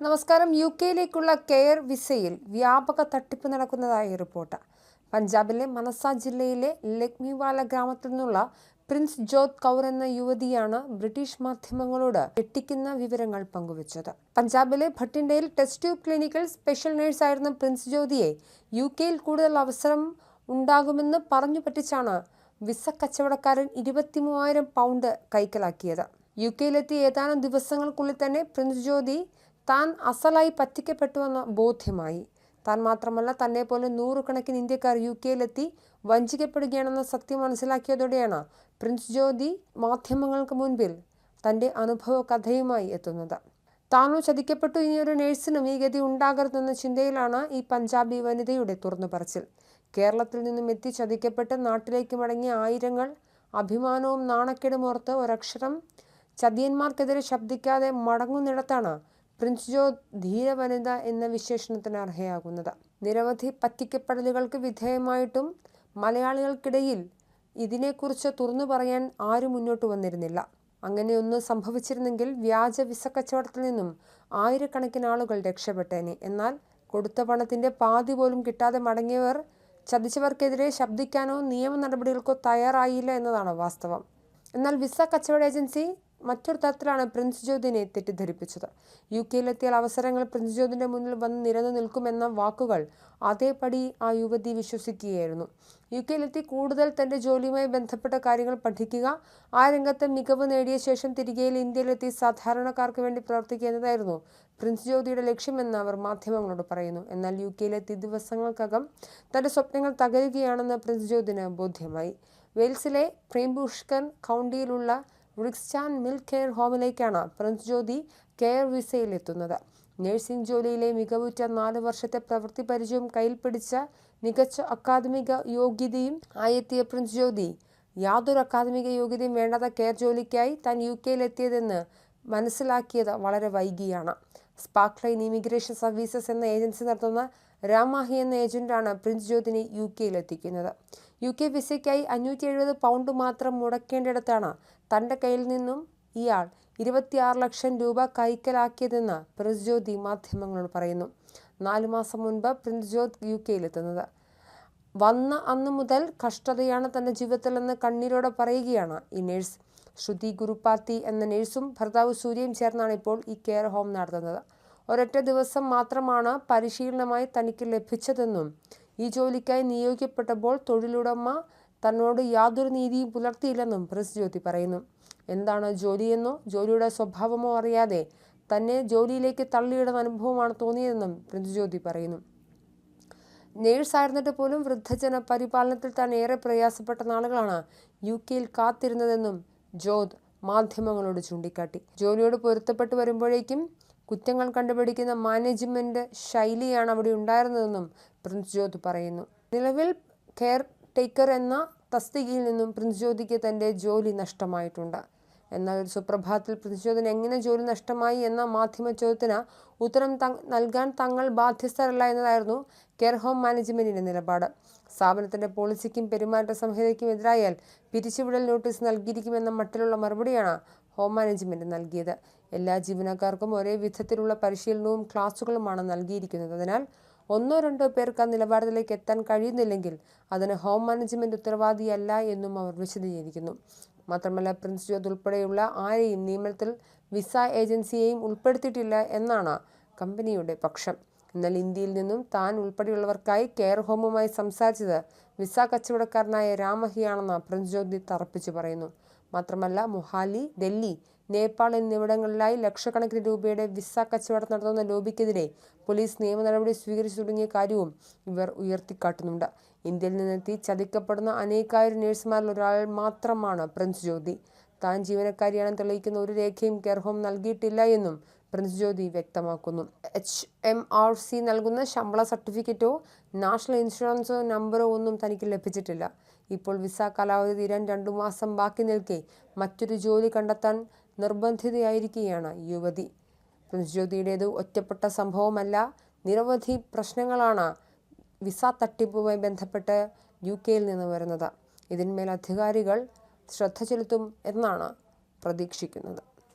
നമസ്കാരം. UK-യിലേക്കുള്ള കെയർ വിസയിൽ വ്യാപക തട്ടിപ്പ് നടക്കുന്നതായി റിപ്പോർട്ട്. പഞ്ചാബിലെ മനസ ജില്ലയിലെ ലക്മിവാല ഗ്രാമത്തിൽ നിന്നുള്ള പ്രിൻസ് ജോത് കൗർ എന്ന യുവതിയാണ് ബ്രിട്ടീഷ് മാധ്യമങ്ങളോട് ഞെട്ടിക്കുന്ന വിവരങ്ങൾ പങ്കുവച്ചത്. പഞ്ചാബിലെ ഭട്ടിൻഡയിൽ ടെസ്റ്റ് ട്യൂബ് ക്ലിനിക്കൽ സ്പെഷ്യൽ നഴ്സായിരുന്ന പ്രിൻസ് ജ്യോതിയെ UK-യിൽ കൂടുതൽ അവസരം ഉണ്ടാകുമെന്ന് പറഞ്ഞു പറ്റിച്ചാണ് വിസ കച്ചവടക്കാരൻ 23,000 പൗണ്ട് കൈക്കലാക്കിയത്. UK-യിലെത്തി ഏതാനും ദിവസങ്ങൾക്കുള്ളിൽ തന്നെ പ്രിൻസ് ജ്യോതി താൻ അസലായി പറ്റിക്കപ്പെട്ടുവെന്ന് ബോധ്യമായി. താൻ മാത്രമല്ല, തന്നെ പോലെ നൂറുകണക്കിന് ഇന്ത്യക്കാർ UK-യിലെത്തി വഞ്ചിക്കപ്പെടുകയാണെന്ന സത്യം മനസ്സിലാക്കിയതോടെയാണ് പ്രിൻസ് ജ്യോതി മാധ്യമങ്ങൾക്ക് മുൻപിൽ തൻ്റെ അനുഭവ കഥയുമായി എത്തുന്നത്. താനോ ചതിക്കപ്പെട്ടു, ഇനിയൊരു നേഴ്സിനും ഈ ഗതി ഉണ്ടാകരുതെന്ന ചിന്തയിലാണ് ഈ പഞ്ചാബി വനിതയുടെ തുറന്നു പറച്ചിൽ. കേരളത്തിൽ നിന്നും എത്തി ചതിക്കപ്പെട്ട് നാട്ടിലേക്ക് മടങ്ങിയ ആയിരങ്ങൾ അഭിമാനവും നാണക്കേടും ഓർത്ത് ഒരക്ഷരം ചതിയന്മാർക്കെതിരെ ശബ്ദിക്കാതെ മടങ്ങുന്നിടത്താണ് പ്രിൻസ് ജോത് ധീരവനിത എന്ന വിശേഷണത്തിന് അർഹയാകുന്നത്. നിരവധി പറ്റിക്കപ്പെടലുകൾക്ക് വിധേയമായിട്ടും മലയാളികൾക്കിടയിൽ ഇതിനെക്കുറിച്ച് തുറന്നു പറയാൻ ആരും മുന്നോട്ട് വന്നിരുന്നില്ല. അങ്ങനെയൊന്ന് സംഭവിച്ചിരുന്നെങ്കിൽ വ്യാജ വിസ കച്ചവടത്തിൽ നിന്നും ആയിരക്കണക്കിന് ആളുകൾ രക്ഷപ്പെട്ടേനെ. എന്നാൽ കൊടുത്ത പണത്തിൻ്റെ പാതി പോലും കിട്ടാതെ മടങ്ങിയവർ ചതിച്ചവർക്കെതിരെ ശബ്ദിക്കാനോ നിയമ നടപടികൾക്കോ തയ്യാറായില്ല എന്നതാണ് വാസ്തവം. എന്നാൽ വിസ കച്ചവട ഏജൻസി മറ്റൊരു തരത്തിലാണ് പ്രിൻസ് ജ്യോതിനെ തെറ്റിദ്ധരിപ്പിച്ചത്. UK-യിലെത്തിയാൽ അവസരങ്ങൾ പ്രിൻസ് ജ്യോതിൻ്റെ മുന്നിൽ വന്ന് നിരന്നു നിൽക്കുമെന്ന വാക്കുകൾ അതേപടി ആ യുവതി വിശ്വസിക്കുകയായിരുന്നു. UK-യിലെത്തി കൂടുതൽ തൻ്റെ ജോലിയുമായി ബന്ധപ്പെട്ട കാര്യങ്ങൾ പഠിക്കുക, ആ രംഗത്ത് മികവ് നേടിയ ശേഷം തിരികെ ഇന്ത്യയിലെത്തി സാധാരണക്കാർക്ക് വേണ്ടി പ്രവർത്തിക്കുക എന്നതായിരുന്നു പ്രിൻസ് ജ്യോതിയുടെ ലക്ഷ്യമെന്ന് അവർ മാധ്യമങ്ങളോട് പറയുന്നു. എന്നാൽ UK-യിലെത്തി ദിവസങ്ങൾക്കകം തൻ്റെ സ്വപ്നങ്ങൾ തകരുകയാണെന്ന് പ്രിൻസ് ജ്യോതിന് ബോധ്യമായി. വെയിൽസിലെ പ്രീംബുഷ്കൻ കൗണ്ടിയിലുള്ള റിക്സ്റ്റാൻ മിൽ കെയർ ഹോമിലേക്കാണ് പ്രിൻസ് ജ്യോതി കെയർ വിസയിലെത്തുന്നത്. നഴ്സിംഗ് ജോലിയിലെ മികവുറ്റ 4 വർഷത്തെ പ്രവൃത്തി പരിചയവും കയ്യിൽ പിടിച്ച മികച്ച അക്കാദമിക യോഗ്യതയും ആയെത്തിയ പ്രിൻസ് ജ്യോതി യാതൊരു അക്കാദമിക യോഗ്യതയും വേണ്ടാത്ത കെയർ ജോലിക്കായി താൻ UK-യിലെത്തിയതെന്ന് മനസ്സിലാക്കിയത് വളരെ വൈകിയാണ്. സ്പാർക്ക്ലൈൻ ഇമിഗ്രേഷൻ സർവീസസ് എന്ന ഏജൻസി നടത്തുന്ന രാമാഹി എന്ന ഏജന്റാണ് പ്രിൻസ് ജ്യോതിനെ UK-യിലെത്തിക്കുന്നത്. UK വിസയ്ക്കായി 570 പൗണ്ട് മാത്രം മുടക്കേണ്ടിടത്താണ് തൻ്റെ കയ്യിൽ നിന്നും ഇയാൾ 26 ലക്ഷം രൂപ കൈക്കലാക്കിയതെന്ന് പ്രിൻസ് ജ്യോതി മാധ്യമങ്ങളോട് പറയുന്നു. 4 മാസം മുൻപ് പ്രിൻസ് ജ്യോത് UK-യിലെത്തുന്നത്. വന്ന അന്ന് മുതൽ കഷ്ടതയാണ് തൻ്റെ ജീവിതത്തിലെന്ന് കണ്ണീരോടെ പറയുകയാണ് ഈ നേഴ്സ്. ശ്രുതി ഗുരുപാത്തി എന്ന നേഴ്സും ഭർത്താവ് സൂര്യയും ചേർന്നാണ് ഇപ്പോൾ ഈ കെയർ ഹോം നടത്തുന്നത്. ഒരൊറ്റ ദിവസം മാത്രമാണ് പരിശീലനമായി തനിക്ക് ലഭിച്ചതെന്നും ഈ ജോലിക്കായി നിയോഗിക്കപ്പെട്ടപ്പോൾ തൊഴിലുടമ തന്നോട് യാതൊരു നീതിയും പുലർത്തിയില്ലെന്നും പ്രിൻസ് ജ്യോതി പറയുന്നു. എന്താണ് ജോലിയെന്നോ ജോലിയുടെ സ്വഭാവമോ അറിയാതെ തന്നെ ജോലിയിലേക്ക് തള്ളിയിടുന്ന അനുഭവമാണ് തോന്നിയതെന്നും പ്രിൻസ് ജ്യോതി പറയുന്നു. നേഴ്സായിരുന്നിട്ട് പോലും വൃദ്ധജന പരിപാലനത്തിൽ താൻ ഏറെ പ്രയാസപ്പെട്ട നാളുകളാണ് UK-യിൽ കാത്തിരുന്നതെന്നും ജോത് മാധ്യമങ്ങളോട് ചൂണ്ടിക്കാട്ടി. ജോലിയോട് പൊരുത്തപ്പെട്ടു വരുമ്പോഴേക്കും കുറ്റങ്ങൾ കണ്ടുപിടിക്കുന്ന മാനേജ്മെന്റ് ശൈലിയാണ് അവിടെ ഉണ്ടായിരുന്നതെന്നും പ്രിൻസ് ജ്യോതി പറയുന്നു. നിലവിൽ കെയർ ടേക്കർ എന്ന തസ്തികയിൽ നിന്നും പ്രിൻസ് ജ്യോതിക്ക് തൻ്റെ ജോലി നഷ്ടമായിട്ടുണ്ട്. എന്നാൽ ഒരു സുപ്രഭാതത്തിൽ പ്രിൻസ് ജ്യോതിന് എങ്ങനെ ജോലി നഷ്ടമായി എന്ന മാധ്യമ ചോദ്യത്തിന് ഉത്തരം നൽകാൻ തങ്ങൾ ബാധ്യസ്ഥരല്ല എന്നതായിരുന്നു കെയർ ഹോം മാനേജ്മെന്റിന്റെ നിലപാട്. സ്ഥാപനത്തിന്റെ പോളിസിക്കും പെരുമാറ്റ സംഹിതയ്ക്കും എതിരായാൽ പിരിച്ചുവിടൽ നോട്ടീസ് നൽകിയിരിക്കുമെന്ന മട്ടിലുള്ള മറുപടിയാണ് ഹോം മാനേജ്മെന്റ് നൽകിയത്. എല്ലാ ജീവനക്കാർക്കും ഒരേ വിധത്തിലുള്ള പരിശീലനവും ക്ലാസുകളുമാണ് നൽകിയിരിക്കുന്നത്. അതിനാൽ 1-2 പേർക്ക് ആ നിലവാരത്തിലേക്ക് എത്താൻ കഴിയുന്നില്ലെങ്കിൽ അതിന് ഹോം മാനേജ്മെന്റ് ഉത്തരവാദിയല്ല എന്നും അവർ വിശദീകരിക്കുന്നു. മാത്രമല്ല, പ്രിൻസ് ജ്യോതി ഉൾപ്പെടെയുള്ള ആരെയും നിയമനത്തിൽ വിസ ഏജൻസിയെയും ഉൾപ്പെടുത്തിയിട്ടില്ല എന്നാണ് കമ്പനിയുടെ പക്ഷം. എന്നാൽ ഇന്ത്യയിൽ നിന്നും താൻ ഉൾപ്പെടെയുള്ളവർക്കായി കെയർ ഹോമുമായി സംസാരിച്ചത് വിസ കച്ചവടക്കാരനായ രാമഹിയാണെന്ന് പ്രിൻസ് ജ്യോതി തറപ്പിച്ചു പറയുന്നു. മാത്രമല്ല, മൊഹാലി, ഡൽഹി, നേപ്പാൾ എന്നിവിടങ്ങളിലായി ലക്ഷക്കണക്കിന് രൂപയുടെ വിസ കച്ചവടം നടത്തുന്ന ലോബിക്കെതിരെ പോലീസ് നിയമ നടപടി സ്വീകരിച്ചു തുടങ്ങിയ കാര്യവും ഇവർ ഉയർത്തിക്കാട്ടുന്നുണ്ട്. ഇന്ത്യയിൽ നിന്നെത്തി ചതിക്കപ്പെടുന്ന അനേകായിരം നേഴ്സുമാരിൽ ഒരാൾ മാത്രമാണ് പ്രിൻസ് ജ്യോതി. താൻ ജീവനക്കാരിയാണെന്ന് തെളിയിക്കുന്ന ഒരു രേഖയും കെയർ ഹോം നൽകിയിട്ടില്ല എന്നും പ്രിൻസ് ജ്യോതി വ്യക്തമാക്കുന്നു. HMRC നൽകുന്ന ശമ്പള സർട്ടിഫിക്കറ്റോ നാഷണൽ ഇൻഷുറൻസോ നമ്പറോ ഒന്നും തനിക്ക് ലഭിച്ചിട്ടില്ല. ഇപ്പോൾ വിസ കാലാവധി തീരാൻ 2 മാസം ബാക്കി നിൽക്കെ മറ്റൊരു ജോലി കണ്ടെത്താൻ നിർബന്ധിതയായിരിക്കുകയാണ് യുവതി. പ്രിൻസ് ജ്യോതിയുടേത് ഒറ്റപ്പെട്ട സംഭവമല്ല. നിരവധി പ്രശ്നങ്ങളാണ് വിസ തട്ടിപ്പുമായി ബന്ധപ്പെട്ട് UK-യിൽ നിന്ന് വരുന്നത്. ഇതിന്മേൽ അധികാരികൾ ശ്രദ്ധ ചെലുത്തും എന്നാണ് പ്രതീക്ഷിക്കുന്നത്.